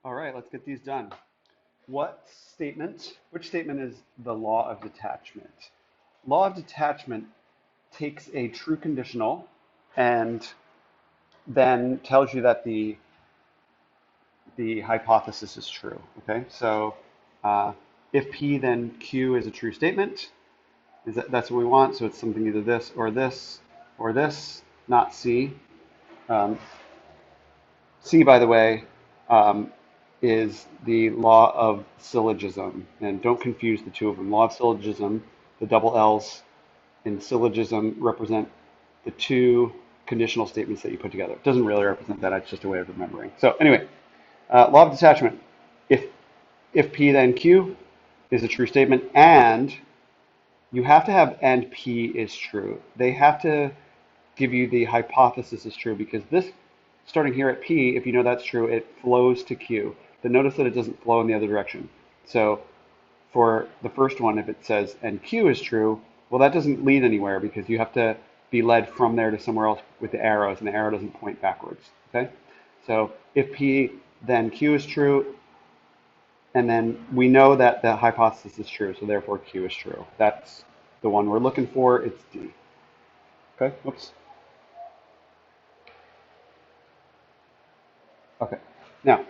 All right, let's get these done. Which statement is the law of detachment? Law of detachment takes a true conditional and then tells you that the hypothesis is true. Okay, so uh, if P, then Q is a true statement. That's what we want? So it's something either this or this or this, not C. Um, C, by the way, um, is the law of syllogism. And don't confuse the two of them. Law of syllogism, the double L's in syllogism represent the two conditional statements that you put together. It doesn't really represent that. It's just a way of remembering. So anyway, law of detachment. If if P then Q is a true statement, and you have to have and P is true. They have to give you the hypothesis is true because this, starting here at P, if you know that's true, it flows to Q. But notice that it doesn't flow in the other direction. So for the first one, if it says and Q is true, well, that doesn't lead anywhere because you have to be led from there to somewhere else with the arrows, and the arrow doesn't point backwards. Okay? So if P, then Q is true, and then we know that the hypothesis is true, so therefore Q is true. That's the one we're looking for. It's D. Okay? Whoops. Okay. Now,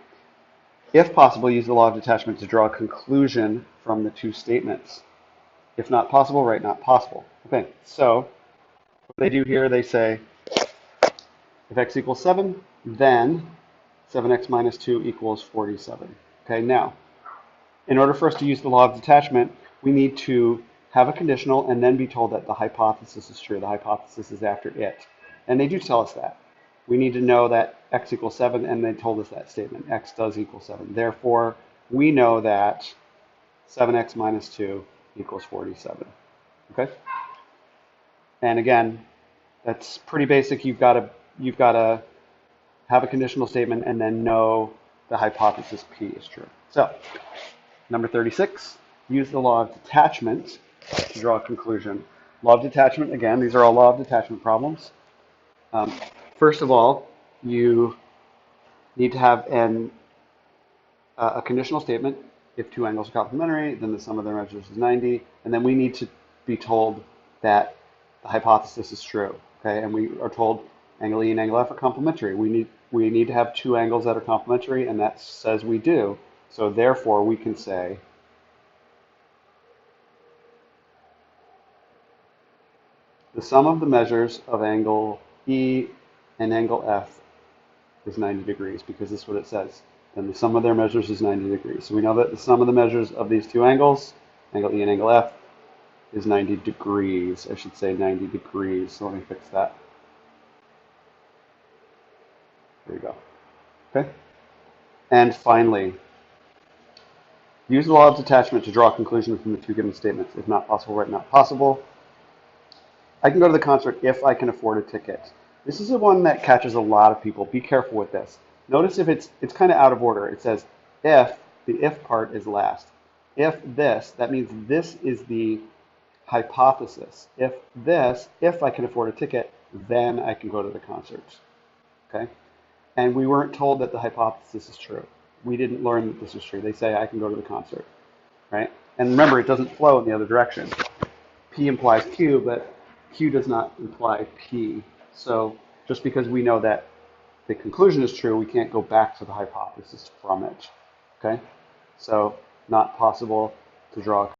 if possible, use the law of detachment to draw a conclusion from the two statements. If not possible, write not possible. Okay, so what they do here, they say if x equals 7, then 7x minus 2 equals 47. Okay, now, in order for us to use the law of detachment, we need to have a conditional and then be told that the hypothesis is true. The hypothesis is after it. And they do tell us that. We need to know that x equals 7, and they told us that statement. X does equal 7. Therefore, we know that 7x minus 2 equals 47. Okay? And again, that's pretty basic. You've got to have a conditional statement and then know the hypothesis P is true. So, number 36, use the law of detachment to draw a conclusion. Law of detachment, again, these are all law of detachment problems. Um, First of all, you need to have a conditional statement. If two angles are complementary, then the sum of their measures is 90. And then we need to be told that the hypothesis is true. Okay, and we are told angle E and angle F are complementary. We need to have two angles that are complementary, and that says we do. So therefore, we can say the sum of the measures of angle E and angle F is 90 degrees because this is what it says. Then the sum of their measures is 90 degrees. So we know that the sum of the measures of these two angles, angle E and angle F, is 90 degrees. I should say 90 degrees. So let me fix that. There you go. Okay. And finally, use the law of detachment to draw a conclusion from the two given statements. If not possible, write not possible. I can go to the concert if I can afford a ticket. This is the one that catches a lot of people. Be careful with this. Notice if it's kind of out of order. It says if, the if part is last. If this, that means this is the hypothesis. If this, if I can afford a ticket, then I can go to the concert. Okay? And we weren't told that the hypothesis is true. We didn't learn that this was true. They say I can go to the concert, right? And remember, it doesn't flow in the other direction. P implies Q, but Q does not imply P. So just because we know that the conclusion is true, we can't go back to the hypothesis from it. Okay? So not possible to draw